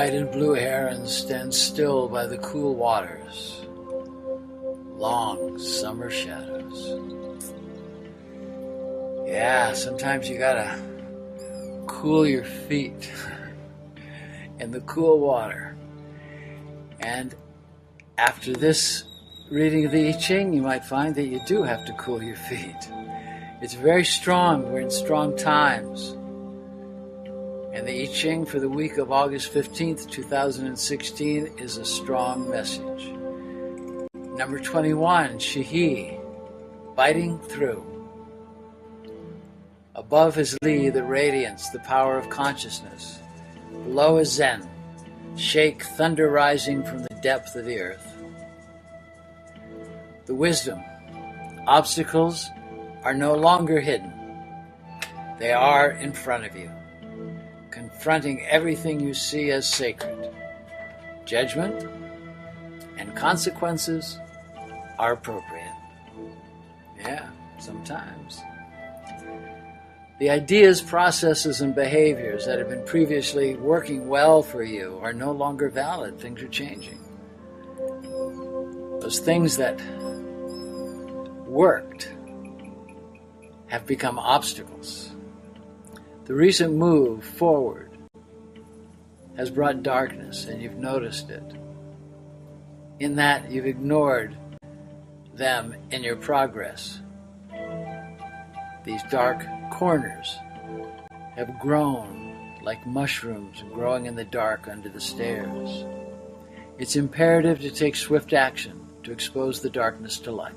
white and blue herons stand still by the cool waters, long summer shadows. Yeah, sometimes you gotta cool your feet in the cool water. And after this reading of the I Ching, you might find that you do have to cool your feet. It's very strong. We're in strong times. And the I Ching for the week of August 15th, 2016 is a strong message. Number 21, Shihi, biting through. Above is Li, the radiance, the power of consciousness. Below is Zen, shake thunder rising from the depth of the earth. The wisdom, obstacles are no longer hidden. They are in front of you, confronting everything you see as sacred. Judgment and consequences are appropriate. Yeah, sometimes. The ideas, processes, and behaviors that have been previously working well for you are no longer valid. Things are changing. Those things that worked have become obstacles. The recent move forward has brought darkness, and you've noticed it. In that, you've ignored them in your progress. These dark corners have grown like mushrooms growing in the dark under the stairs. It's imperative to take swift action to expose the darkness to light.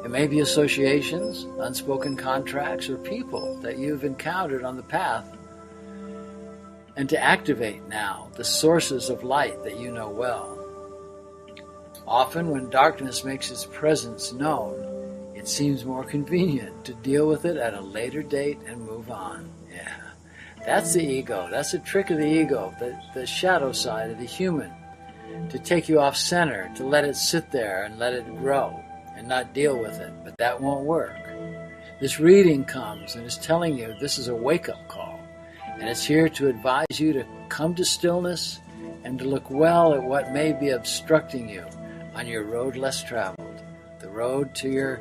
It may be associations, unspoken contracts, or people that you've encountered on the path, and to activate now the sources of light that you know well. Often when darkness makes its presence known, it seems more convenient to deal with it at a later date and move on. Yeah, that's the ego. That's a trick of the ego, the shadow side of the human, to take you off center, to let it sit there and let it grow and not deal with it. But that won't work. This reading comes and is telling you this is a wake-up call, and it's here to advise you to come to stillness and to look well at what may be obstructing you on your road less traveled, the road to your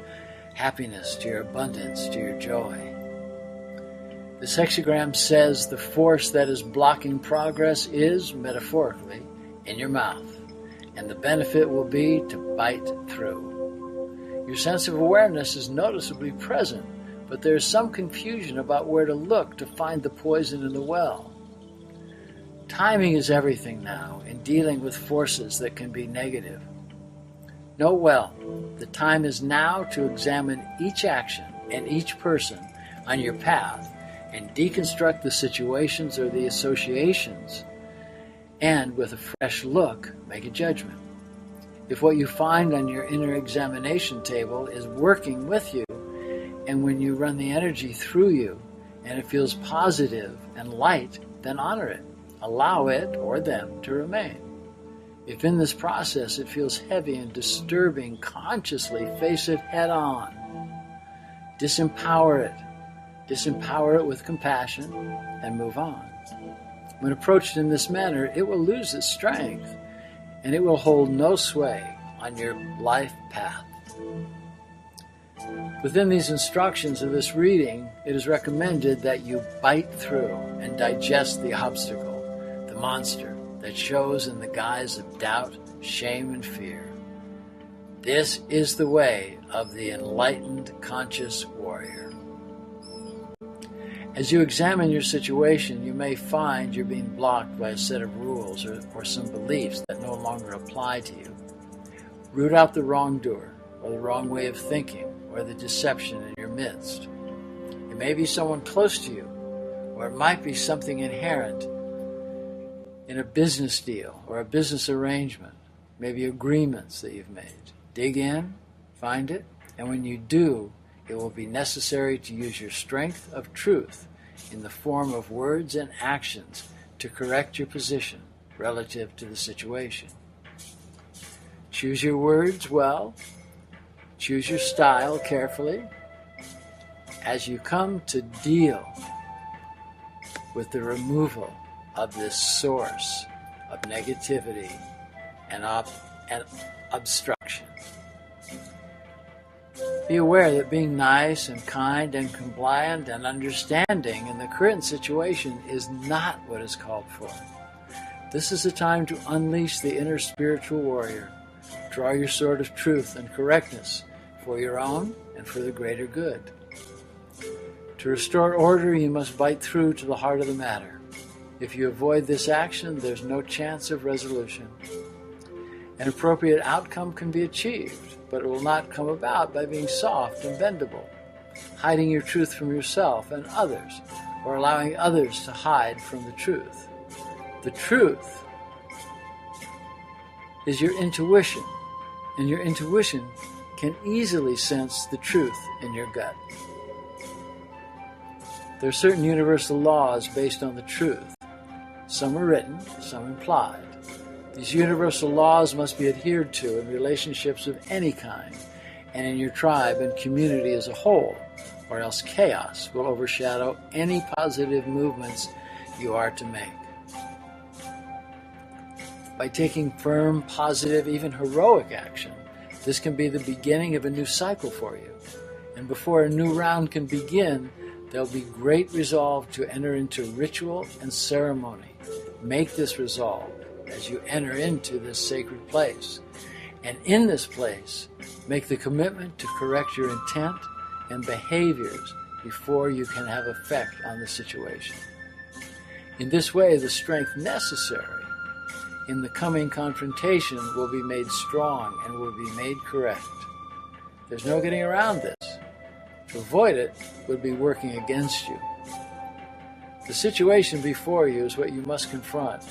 happiness, to your abundance, to your joy. This hexagram says the force that is blocking progress is, metaphorically, in your mouth, and the benefit will be to bite through. Your sense of awareness is noticeably present, but there is some confusion about where to look to find the poison in the well. Timing is everything now in dealing with forces that can be negative. Know well, the time is now to examine each action and each person on your path and deconstruct the situations or the associations, and with a fresh look, make a judgment. If what you find on your inner examination table is working with you, and when you run the energy through you and it feels positive and light, then honor it. Allow it or them to remain. If in this process it feels heavy and disturbing, consciously face it head on. Disempower it. Disempower it with compassion and move on. When approached in this manner, it will lose its strength and it will hold no sway on your life path. Within these instructions of this reading, it is recommended that you bite through and digest the obstacle, the monster, that shows in the guise of doubt, shame, and fear. This is the way of the enlightened, conscious warrior. As you examine your situation, you may find you're being blocked by a set of rules or some beliefs that no longer apply to you. Root out the wrongdoer, or the wrong way of thinking, or the deception in your midst. It may be someone close to you, or it might be something inherent in a business deal or a business arrangement, maybe agreements that you've made. Dig in, find it, and when you do, it will be necessary to use your strength of truth in the form of words and actions to correct your position relative to the situation. Choose your words well, choose your style carefully as you come to deal with the removal of this source of negativity and obstruction. Be aware that being nice and kind and compliant and understanding in the current situation is not what is called for. This is a time to unleash the inner spiritual warrior. Draw your sword of truth and correctness for your own and for the greater good. To restore order, you must bite through to the heart of the matter. If you avoid this action, there's no chance of resolution. An appropriate outcome can be achieved, but it will not come about by being soft and bendable, hiding your truth from yourself and others, or allowing others to hide from the truth. The truth is your intuition, and your intuition can easily sense the truth in your gut. There are certain universal laws based on the truth. Some are written, some implied. These universal laws must be adhered to in relationships of any kind and in your tribe and community as a whole, or else chaos will overshadow any positive movements you are to make. By taking firm, positive, even heroic action, this can be the beginning of a new cycle for you. And before a new round can begin, there will be great resolve to enter into ritual and ceremony. Make this resolve as you enter into this sacred place. And in this place, make the commitment to correct your intent and behaviors before you can have effect on the situation. In this way, the strength necessary in the coming confrontation will be made strong and will be made correct. There's no getting around this. To avoid it would be working against you. The situation before you is what you must confront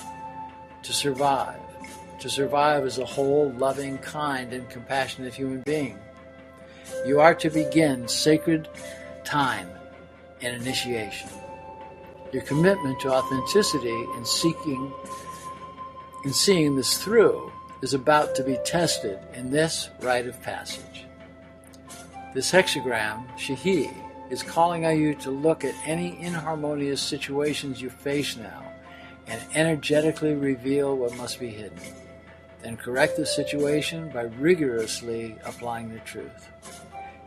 to survive as a whole, loving, kind, and compassionate human being. You are to begin sacred time and initiation. Your commitment to authenticity and seeing this through is about to be tested in this rite of passage. This hexagram, Shahi, is calling on you to look at any inharmonious situations you face now and energetically reveal what must be hidden. Then correct the situation by rigorously applying the truth.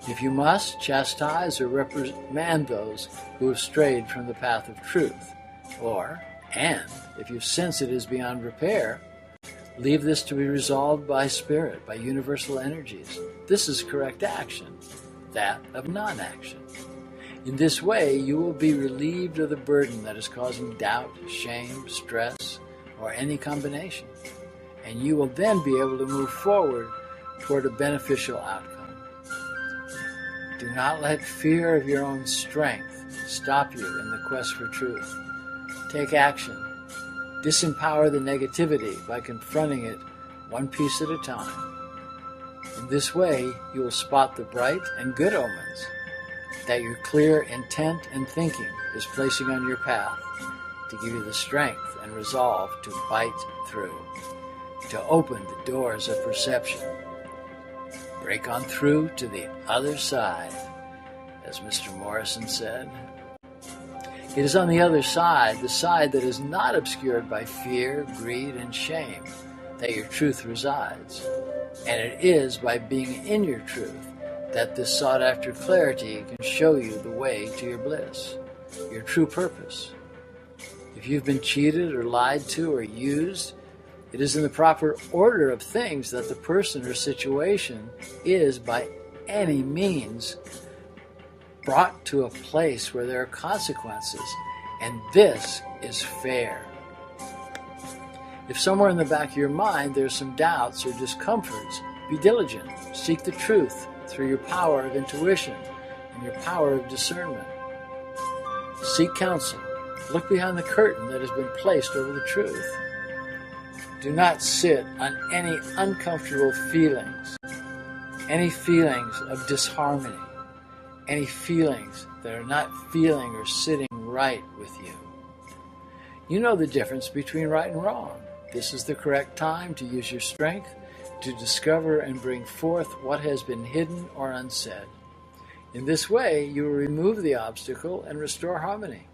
If you must, chastise or reprimand those who have strayed from the path of truth. And if you sense it is beyond repair, leave this to be resolved by spirit, by universal energies. This is correct action, that of non-action. In this way, you will be relieved of the burden that is causing doubt, shame, stress, or any combination. And you will then be able to move forward toward a beneficial outcome. Do not let fear of your own strength stop you in the quest for truth. Take action. Disempower the negativity by confronting it one piece at a time. In this way, you will spot the bright and good omens that your clear intent and thinking is placing on your path to give you the strength and resolve to bite through, to open the doors of perception. Break on through to the other side, as Mr. Morrison said. It is on the other side, the side that is not obscured by fear, greed, and shame, that your truth resides. And it is by being in your truth that this sought-after clarity can show you the way to your bliss, your true purpose. If you've been cheated or lied to or used, it is in the proper order of things that the person or situation is by any means brought to a place where there are consequences, and this is fair. If somewhere in the back of your mind there's some doubts or discomforts, be diligent. Seek the truth through your power of intuition and your power of discernment. Seek counsel. Look behind the curtain that has been placed over the truth. Do not sit on any uncomfortable feelings, any feelings of disharmony, any feelings that are not feeling or sitting right with you. You know the difference between right and wrong. This is the correct time to use your strength to discover and bring forth what has been hidden or unsaid. In this way, you will remove the obstacle and restore harmony.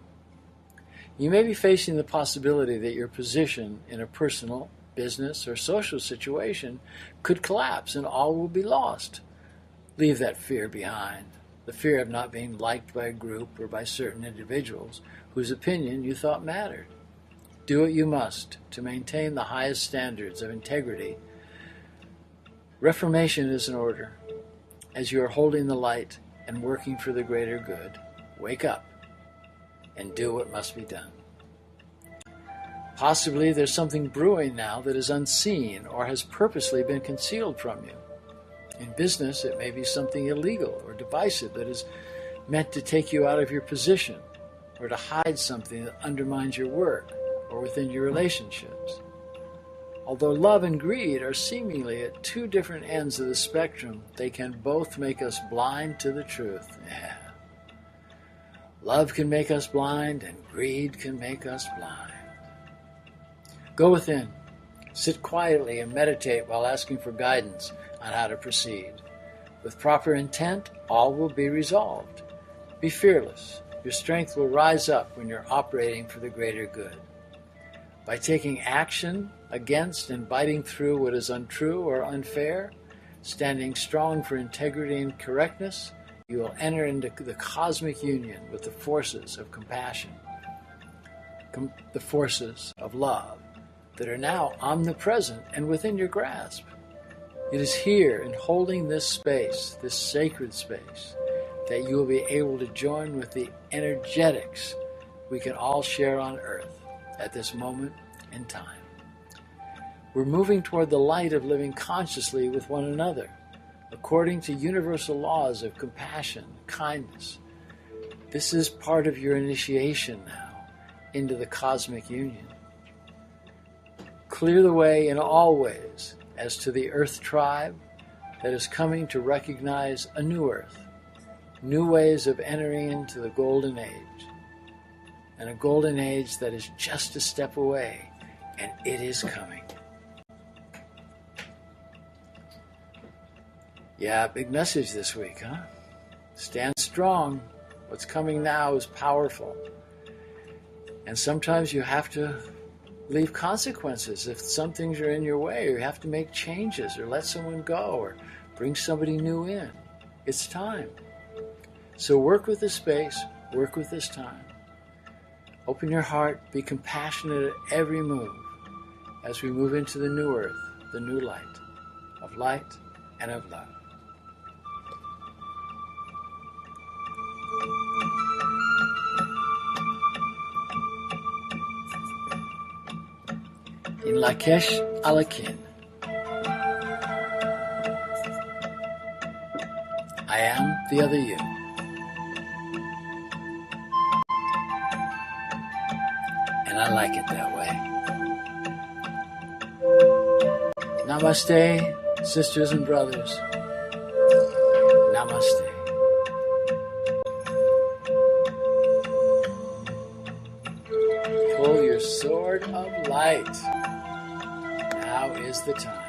You may be facing the possibility that your position in a personal, business, or social situation could collapse and all will be lost. Leave that fear behind, the fear of not being liked by a group or by certain individuals whose opinion you thought mattered. Do what you must to maintain the highest standards of integrity. Reformation is in order. As you are holding the light and working for the greater good, wake up and do what must be done. Possibly there's something brewing now that is unseen or has purposely been concealed from you. In business, it may be something illegal or divisive that is meant to take you out of your position or to hide something that undermines your work or within your relationships. Although love and greed are seemingly at two different ends of the spectrum, they can both make us blind to the truth. Yeah. Love can make us blind, and greed can make us blind. Go within, sit quietly and meditate while asking for guidance on how to proceed. With proper intent, all will be resolved. Be fearless. Your strength will rise up when you're operating for the greater good. By taking action against and biting through what is untrue or unfair, standing strong for integrity and correctness, you will enter into the cosmic union with the forces of compassion, the forces of love that are now omnipresent and within your grasp. It is here in holding this space, this sacred space, that you will be able to join with the energetics we can all share on Earth at this moment in time. We're moving toward the light of living consciously with one another, according to universal laws of compassion, kindness. This is part of your initiation now into the cosmic union. Clear the way in all ways as to the Earth tribe that is coming to recognize a new Earth, new ways of entering into the golden age, and a golden age that is just a step away, and it is coming. Yeah, big message this week, huh? Stand strong. What's coming now is powerful. And sometimes you have to leave consequences if some things are in your way, or you have to make changes, or let someone go, or bring somebody new in. It's time. So work with this space, work with this time. Open your heart, be compassionate at every move as we move into the new earth, the new light and of love. In Lakesh Alakin, I am the other you. And I like it that way. Namaste, sisters and brothers. Namaste. Pull your sword of light. Now is the time.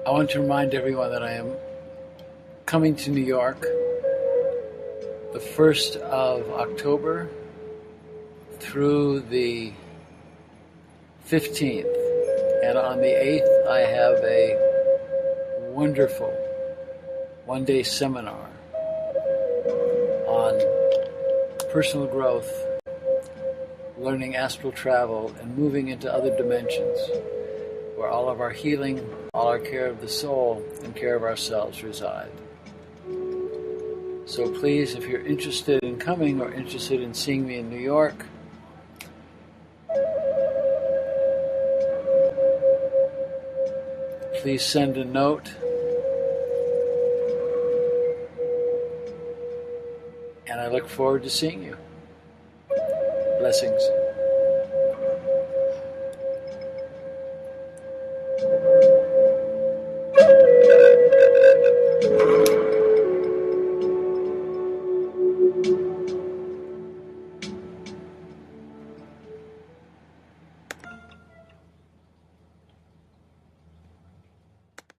I want to remind everyone that I am coming to New York the 1st of October through the 15th. And on the 8th, I have a wonderful one-day seminar on personal growth, learning astral travel, and moving into other dimensions where all of our healing, all our care of the soul, and care of ourselves reside. So please, if you're interested in coming or interested in seeing me in New York, please send a note. And I look forward to seeing you. Blessings.